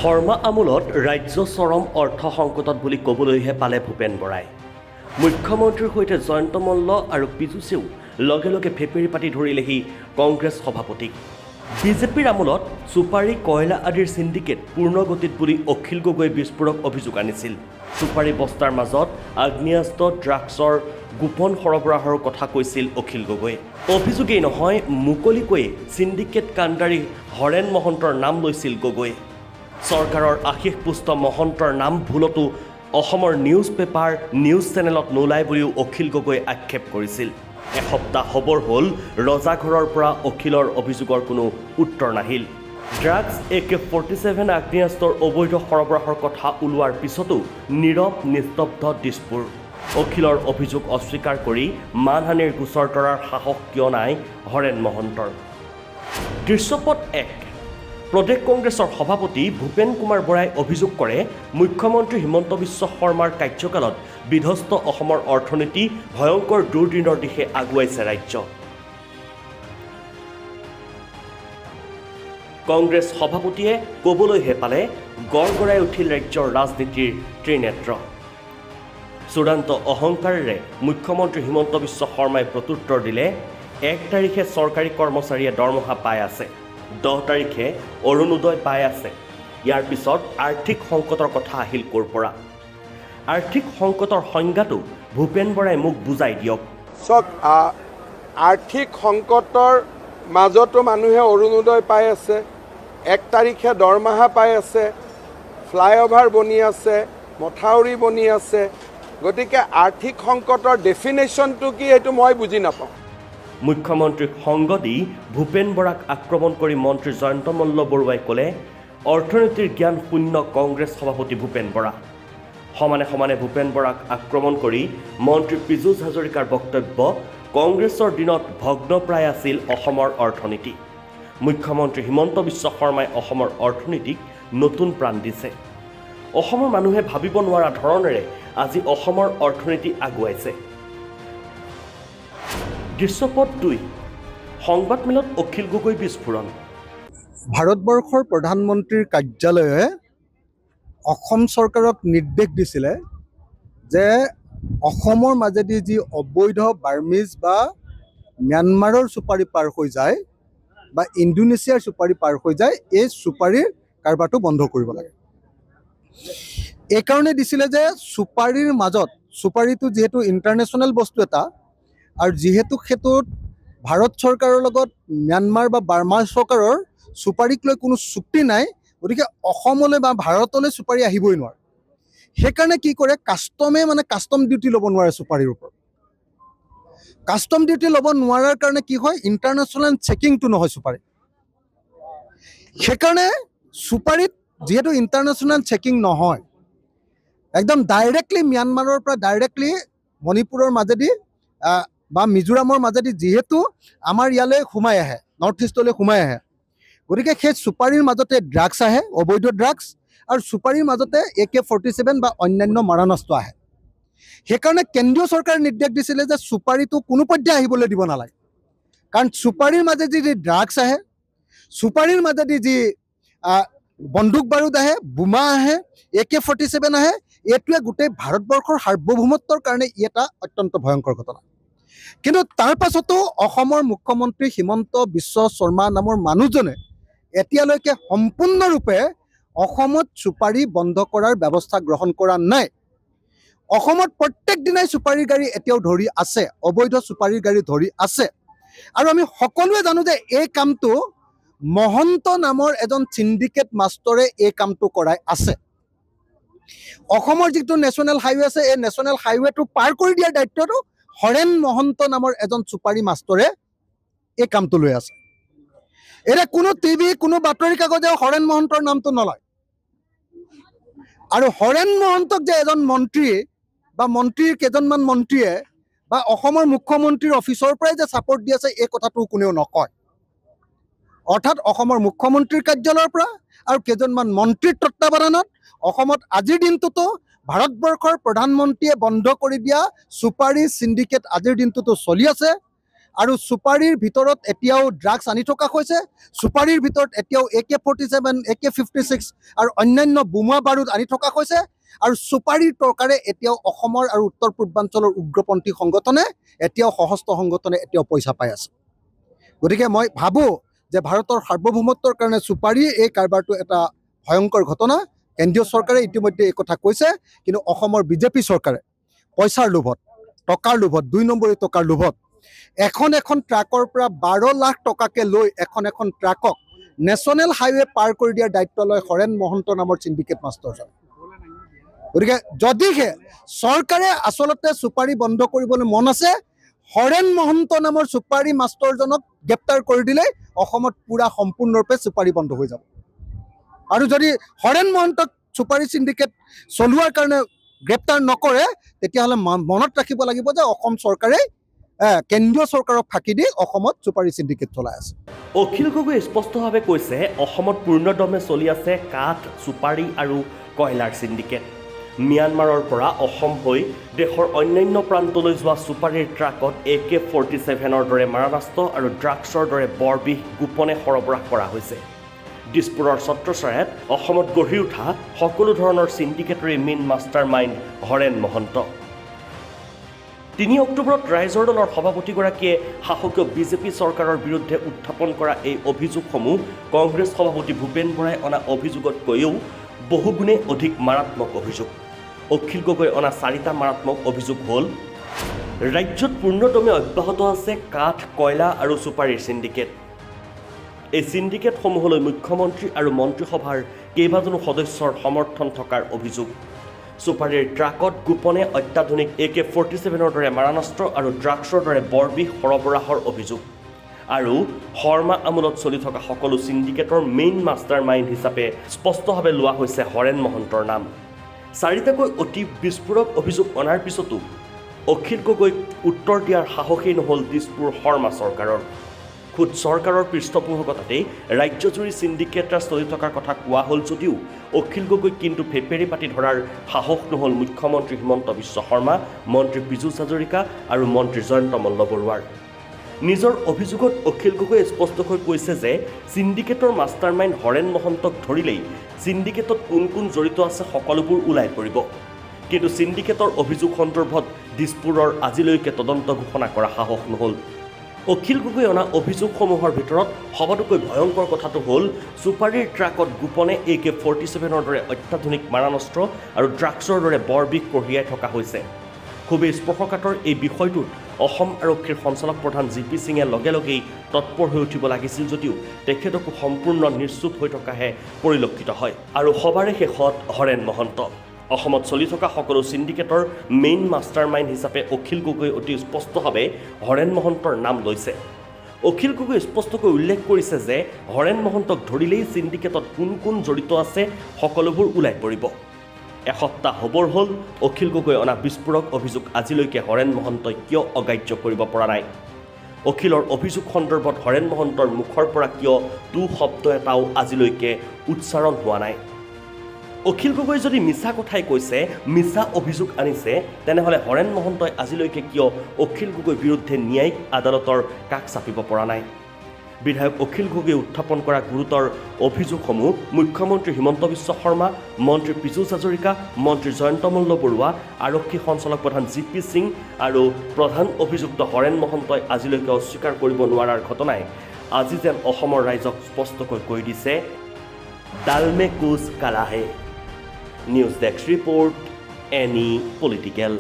শৰ্মা আমোলত ৰাজ্য চৰম অৰ্থ সংকটত বুলি ক'বলৈহে পালে ভূপেন বৰাই। মুখ্যমন্ত্ৰীৰ সৈতে জয়ন্ত মল্ল আৰু পীযুষেও লগে লগে ফেপেৰি পাতি ধৰিলেহি কংগ্ৰেছ সভাপতিক। বিজেপিৰ আমোলত চুপাৰী কয়লা আদিৰ চিণ্ডিকেট পূৰ্ণগতিত বুলি অখিল গগৈ বিস্ফোৰক অভিযোগ আনিছিল। চুপাৰী বস্তাৰ মাজত আগ্নেয়াস্ত্ৰ ড্ৰাগছৰ গোপন সৰবৰাহৰ কথা কৈছিল অখিল গগৈয়ে। অভিযোগেই নহয়, মুকলিকৈয়ে চিণ্ডিকেট কাণ্ডাৰী হৰেণ মহন্তৰ নাম লৈছিল গগৈয়ে। চৰকাৰৰ আশীষপুষ্ট মহন্তৰ নাম ভুলতো অসমৰ নিউজ পেপাৰ নিউজ চেনেলত নোলায় বুলিও অখিল গগৈয়ে আক্ষেপ কৰিছিল। এসপ্তাহ হ'বৰ হ'ল ৰজাঘৰৰ পৰা অখিলৰ অভিযোগৰ কোনো উত্তৰ নাহিল। ড্ৰাগছ AK-47 আগ্নেয়াস্ত্ৰৰ অবৈধ সৰবৰাহৰ কথা ওলোৱাৰ পিছতো নীৰৱ নিস্তব্ধ দিছপুৰ। অখিলৰ অভিযোগ অস্বীকাৰ কৰি মানহানিৰ গোচৰ তৰাৰ সাহস কিয় নাই হৰেণ মহন্তৰ। দৃশ্যপট 1। প্ৰদেশ কংগ্ৰেছৰ সভাপতি ভূপেন কুমাৰ বৰাই অভিযোগ কৰে, মুখ্যমন্ত্ৰী হিমন্ত বিশ্ব শৰ্মাৰ কাৰ্যকালত বিধ্বস্ত অসমৰ অৰ্থনীতি ভয়ংকৰ দুৰ্দিনৰ দিশে আগুৱাইছে ৰাজ্য। কংগ্ৰেছ সভাপতিয়ে ক'বলৈহে পালে গড়গড়াই উঠিল ৰাজ্যৰ ৰাজনীতিৰ ত্ৰিনেত্ৰ। চূড়ান্ত অহংকাৰেৰে মুখ্যমন্ত্ৰী হিমন্ত বিশ্ব শৰ্মাই প্ৰত্যুত্তৰ দিলে, 1 তাৰিখে চৰকাৰী কৰ্মচাৰীয়ে দৰমহা পাই আছে, 10 তাৰিখে অৰুণোদয় পাই আছে। ইয়াৰ পিছত আৰ্থিক সংকটৰ কথা আহিল ক'ৰ পৰা? আৰ্থিক সংকটৰ সংজ্ঞাটো ভূপেন বৰাই মোক বুজাই দিয়ক। চাওক, আৰ্থিক সংকটৰ মাজতো মানুহে অৰুণোদয় পাই আছে, 1 তাৰিখে দৰমহা পাই আছে, ফ্লাইঅভাৰ বনি আছে, মথাউৰি বনি আছে। গতিকে আৰ্থিক সংকটৰ ডেফিনেশ্যনটো কি সেইটো মই বুজি নাপাওঁ। মুখ্যমন্ত্ৰীক সংগ দি ভূপেন বৰাক আক্ৰমণ কৰি মন্ত্ৰী জয়ন্ত মল্ল বৰুৱাই ক'লে, অৰ্থনীতিৰ জ্ঞান শূন্য কংগ্ৰেছ সভাপতি ভূপেন বৰা। সমানে সমানে ভূপেন বৰাক আক্ৰমণ কৰি মন্ত্ৰী পীযুষ হাজৰিকাৰ বক্তব্য, কংগ্ৰেছৰ দিনত ভগ্নপ্ৰায় আছিল অসমৰ অৰ্থনীতি। মুখ্যমন্ত্ৰী হিমন্ত বিশ্ব শৰ্মাই অসমৰ অৰ্থনীতিক নতুন প্ৰাণ দিছে। অসমৰ মানুহে ভাবিব নোৱাৰা ধৰণেৰে আজি অসমৰ অৰ্থনীতি আগুৱাইছে। দৃশ্যপট 2। সংবাদমেলত অখিল গগৈ বিস্ফোৰণ। ভাৰতবৰ্ষৰ প্ৰধানমন্ত্ৰীৰ কাৰ্যালয়ে অসম চৰকাৰক নিৰ্দেশ দিছিলে যে অসমৰ মাজেদি যি অবৈধ বাৰ্মিজ বা ম্যানমাৰৰ চুপাৰী পাৰ হৈ যায় বা ইণ্ডোনেছিয়াৰ চুপাৰী পাৰ হৈ যায়, এই চুপাৰীৰ কাৰবাৰটো বন্ধ কৰিব লাগে। এইকাৰণে দিছিলে যে চুপাৰীৰ মাজত, চুপাৰীটো যিহেতু ইণ্টাৰনেশ্যনেল বস্তু এটা, আৰু যিহেতু সেইটোত ভাৰত চৰকাৰৰ লগত ম্যানমাৰ বা বাৰ্মাৰ চৰকাৰৰ চুপাৰীক লৈ কোনো চুক্তি নাই, গতিকে অসমলৈ বা ভাৰতলৈ চুপাৰী আহিবই নোৱাৰে। সেইকাৰণে কি কৰে, কাষ্টম ডিউটি ল'ব নোৱাৰে চুপাৰীৰ ওপৰত। কাষ্টম ডিউটি ল'ব নোৱাৰাৰ কাৰণে কি হয়, ইণ্টাৰনেশ্যনেল চেকিংটো নহয় চুপাৰী। সেইকাৰণে চুপাৰীত যিহেতু ইণ্টাৰনেশ্যনেল চেকিং নহয়, একদম ডাইৰেক্টলি ম্যানমাৰৰ পৰা ডাইৰেক্টলি মণিপুৰৰ মাজেদি বা মিজোৰামৰ মাজেদি যিহেতু আমাৰ ইয়ালৈ সোমাই আহে, নৰ্থ ইষ্টলৈ সোমাই আহে, গতিকে সেই চুপাৰীৰ মাজতে ড্ৰাগছ আহে, অবৈধ ড্ৰাগছ, আৰু চুপাৰীৰ মাজতে AK-47 বা অন্যান্য মাৰণাস্ত্ৰ আহে। সেইকাৰণে কেন্দ্ৰীয় চৰকাৰে নিৰ্দেশ দিছিলে যে চুপাৰীটো কোনো পৰ্যায়ে আহিবলৈ দিব নালাগে। কাৰণ চুপাৰীৰ মাজেদি যি ড্ৰাগছ আহে, চুপাৰীৰ মাজেদি যি বন্দুক বাৰুদ আহে, বোমা আহে, AK-47 আহে, এইটোৱে গোটেই ভাৰতবৰ্ষৰ সাৰ্বভৌমত্বৰ কাৰণে ই এটা অত্যন্ত ভয়ংকৰ ঘটনা। কিন্তু তাৰ পাছতো অসমৰ মুখ্যমন্ত্ৰী হিমন্ত বিশ্ব শৰ্মা নামৰ মানুহজনে এতিয়ালৈকে সম্পূৰ্ণৰূপে অসমত চুপাৰী বন্ধ কৰাৰ ব্যৱস্থা গ্ৰহণ কৰা নাই। অসমত প্ৰত্যেক দিনাই চুপাৰীৰ গাড়ী এতিয়াও ধৰি আছে, অবৈধ চুপাৰীৰ গাড়ী ধৰি আছে। আৰু আমি সকলোৱে জানো যে এই কামটো মহন্ত নামৰ এজন চিণ্ডিকেট মাষ্টৰে এই কামটো কৰাই আছে। অসমৰ যিটো নেশ্যনেল হাইৱে আছে, এই নেশ্যনেল হাইৱেটো পাৰ কৰি দিয়াৰ দায়িত্বটো হৰেণ মহন্ত নামৰ এজন চুপাৰী মাষ্টৰে এই কামটো লৈ আছে। এতিয়া কোনো টিভি, কোনো বাতৰি কাগজে হৰেণ মহন্তৰ নামটো নলয়। আৰু হৰেণ মহন্তক যে এজন মন্ত্ৰী বা মন্ত্ৰীৰ কেইজনমান মন্ত্ৰীয়ে বা অসমৰ মুখ্যমন্ত্ৰীৰ অফিচৰ পৰাই যে ছাপৰ্ট দি আছে, এই কথাটো কোনেও নকয়। অৰ্থাৎ অসমৰ মুখ্যমন্ত্ৰীৰ কাৰ্যালয়ৰ পৰা আৰু কেইজনমান মন্ত্ৰীৰ তত্বাৱধানত অসমত আজিৰ দিনটোতো ভাৰতবৰ্ষৰ প্ৰধানমন্ত্ৰীয়ে বন্ধ কৰি দিয়া চুপাৰী চিণ্ডিকেট আজিৰ দিনটোতো চলি আছে। আৰু চুপাৰীৰ ভিতৰত এতিয়াও ড্ৰাগছ আনি থকা হৈছে। চুপাৰীৰ ভিতৰত এতিয়াও AK-47, AK-56 আৰু অন্যান্য বোমা বাৰুদ আনি থকা হৈছে। আৰু চুপাৰীৰ টকাৰে এতিয়াও অসমৰ আৰু উত্তৰ পূৰ্বাঞ্চলৰ উগ্ৰপন্থী সংগঠনে এতিয়াও সশস্ত্ৰ সংগঠনে এতিয়াও পইচা পাই আছে। গতিকে মই ভাবোঁ যে ভাৰতৰ সাৰ্বভৌমত্বৰ কাৰণে চুপাৰী এই কাৰবাৰটো এটা ভয়ংকৰ ঘটনা। কেন্দ্ৰীয় চৰকাৰে ইতিমধ্যে এই কথা কৈছে, কিন্তু অসমৰ বিজেপি চৰকাৰে পইচাৰ লোভত, টকাৰ লোভত, 2 নম্বৰী টকাৰ লোভত এখন ট্ৰাকৰ পৰা 12 লাখ টকাকে লৈ এখন ট্ৰাকক নেশ্যনেল হাইৱে পাৰ কৰি দিয়াৰ দায়িত্ব লয় হৰেণ মহন্ত নামৰ চিণ্ডিকেট মাষ্টাৰজন। গতিকে যদিহে চৰকাৰে আচলতে চুপাৰী বন্ধ কৰিবলৈ মন আছে, হৰেণ মহন্ত নামৰ চুপাৰী মাষ্টৰজনক গ্ৰেপ্তাৰ কৰি দিলেই অসমত পুৰা সম্পূৰ্ণৰূপে চুপাৰী বন্ধ হৈ যাব। আৰু যদি হৰেণ মহন্তক চুপাৰী চিণ্ডিকেট চলোৱাৰ কাৰণে গ্ৰেপ্তাৰ নকৰে, তেতিয়াহ'লে মনত ৰাখিব লাগিব যে অসম চৰকাৰে কেন্দ্ৰীয় চৰকাৰক ফাঁকি দি অসমত চুপাৰী চিণ্ডিকেট চলাই আছে। অখিল গগৈ স্পষ্টভাৱে কৈছে, অসমত পূৰ্ণদমে চলি আছে কাঠ, চুপাৰী আৰু কয়লাৰ চিণ্ডিকেট। ম্যানমাৰৰ পৰা অসম হৈ দেশৰ অন্যান্য প্ৰান্তলৈ যোৱা চুপাৰীৰ ট্ৰাকত AK-47ৰ দৰে মাৰণাস্ত্ৰ আৰু ড্ৰাগছৰ দৰে বৰবিষ গোপনে সৰবৰাহ কৰা হৈছে। দিছপুৰৰ ছত্ৰছায়াত অসমত গঢ়ি উঠা সকলো ধৰণৰ চিণ্ডিকেটৰে main master mind Haren Mahanta. 3 অক্টোবৰত ৰাইজৰ দলৰ সভাপতিগৰাকীয়ে শাসকীয় বিজেপি চৰকাৰৰ বিৰুদ্ধে উত্থাপন কৰা এই অভিযোগসমূহ কংগ্ৰেছ সভাপতি ভূপেন বৰাই অনা অভিযোগতকৈও বহুগুণে অধিক মাৰাত্মক অভিযোগ। অখিল গগৈ অনা 4টা মাৰাত্মক অভিযোগ হ'ল, ৰাজ্যত পূৰ্ণদমে অব্যাহত আছে কাঠ, কয়লা আৰু চুপাৰীৰ চিণ্ডিকেট। এই চিণ্ডিকেটসমূহলৈ মুখ্যমন্ত্ৰী আৰু মন্ত্ৰীসভাৰ কেইবাজনো সদস্যৰ সমৰ্থন থকাৰ অভিযোগ। চুপাৰীৰ ট্ৰাকত গোপনে অত্যাধুনিক AK-47ৰ দৰে মাৰণাস্ত্ৰ আৰু ড্ৰাগছৰ দৰে বৰবিষ সৰবৰাহৰ অভিযোগ। আৰু শৰ্মা আমোলত চলি থকা সকলো চিণ্ডিকেটৰ মেইন মাষ্টাৰ মাইণ্ড হিচাপে স্পষ্টভাৱে লোৱা হৈছে হৰেণ মহন্তৰ নাম। 4টাকৈ অতি বিস্ফোৰক অভিযোগ অনাৰ পিছতো অখিল গগৈক উত্তৰ দিয়াৰ সাহসেই নহ'ল দিছপুৰ শৰ্মা চৰকাৰৰ। খুদ চৰকাৰৰ পৃষ্ঠপোষকতাতেই ৰাজ্যজুৰি চিণ্ডিকেট ৰাজ চলি থকাৰ কথা কোৱা হ'ল যদিও অখিল গগৈক কিন্তু ফেপেৰি পাতি ধৰাৰ সাহস নহ'ল মুখ্যমন্ত্ৰী হিমন্ত বিশ্ব শৰ্মা, মন্ত্ৰী পীযুষ হাজৰিকা আৰু মন্ত্ৰী জয়ন্ত মল্লবৰুৱাৰ। নিজৰ অভিযোগত অখিল গগৈয়ে স্পষ্টকৈ কৈছে যে চিণ্ডিকেটৰ মাষ্টাৰ মাইণ্ড হৰেণ মহন্তক ধৰিলেই চিণ্ডিকেটত কোন কোন জড়িত আছে সকলোবোৰ ওলাই পৰিব। কিন্তু চিণ্ডিকেটৰ অভিযোগ সন্দৰ্ভত দিছপুৰৰ আজিলৈকে তদন্ত ঘোষণা কৰা সাহস নহ'ল। অখিল গগৈ অনা অভিযোগসমূহৰ ভিতৰত সবাতোকৈ ভয়ংকৰ কথাটো হ'ল, চুপাৰীৰ ট্ৰাকত গোপনে AK-47ৰ দৰে অত্যাধুনিক মাৰণাস্ত্ৰ আৰু ড্ৰাগছৰ দৰে বৰবিষ কঢ়িয়াই থকা হৈছে। খুবেই স্পৰ্শকাতৰ এই বিষয়টোত অসম আৰক্ষীৰ সঞ্চালক প্ৰধান GP সিঙে লগে লগেই তৎপৰ হৈ উঠিব লাগিছিল যদিও তেখেতকো সম্পূৰ্ণ নিশ্চুপ হৈ থকাহে পৰিলক্ষিত হয়। আৰু সবাৰে শেষত হৰেণ মহন্ত। অসমত চলি থকা সকলো চিণ্ডিকেটৰ মেইন মাষ্টাৰ মাইণ্ড হিচাপে অখিল গগৈ অতি স্পষ্টভাৱে হৰেণ মহন্তৰ নাম লৈছে। অখিল গগৈ স্পষ্টকৈ উল্লেখ কৰিছে যে হৰেণ মহন্তক ধৰিলেই চিণ্ডিকেটত কোন কোন জড়িত আছে সকলোবোৰ ওলাই পৰিব। এসপ্তাহ হ'বৰ হ'ল অখিল গগৈ অনা বিস্ফোৰক অভিযোগ আজিলৈকে হৰেণ মহন্তই কিয় অগ্ৰাহ্য কৰিব পৰা নাই। অখিলৰ অভিযোগ সন্দৰ্ভত হৰেণ মহন্তৰ মুখৰ পৰা কিয় টু শব্দ এটাও আজিলৈকে উচ্চাৰণ হোৱা নাই। অখিল গগৈ যদি মিছা কথাই কৈছে, মিছা অভিযোগ আনিছে, তেনেহ'লে হৰেণ মহন্তই আজিলৈকে কিয় অখিল গগৈৰ বিৰুদ্ধে ন্যায়িক আদালতৰ কাষ চাপিব পৰা নাই। বিধায়ক অখিল গগৈয়ে উত্থাপন কৰা গুৰুতৰ অভিযোগসমূহ মুখ্যমন্ত্ৰী হিমন্ত বিশ্ব শৰ্মা, মন্ত্ৰী পীযুষ হাজৰিকা, মন্ত্ৰী জয়ন্ত মল্লবৰুৱা, আৰক্ষী সঞ্চালক প্ৰধান GP সিং আৰু প্ৰধান অভিযুক্ত হৰেণ মহন্তই আজিলৈকে অস্বীকাৰ কৰিব নোৱাৰাৰ ঘটনাই আজি যেন অসমৰ ৰাইজক স্পষ্টকৈ কৈ দিছে, ডাল মে কুছ কালা হে। News desk report, any political.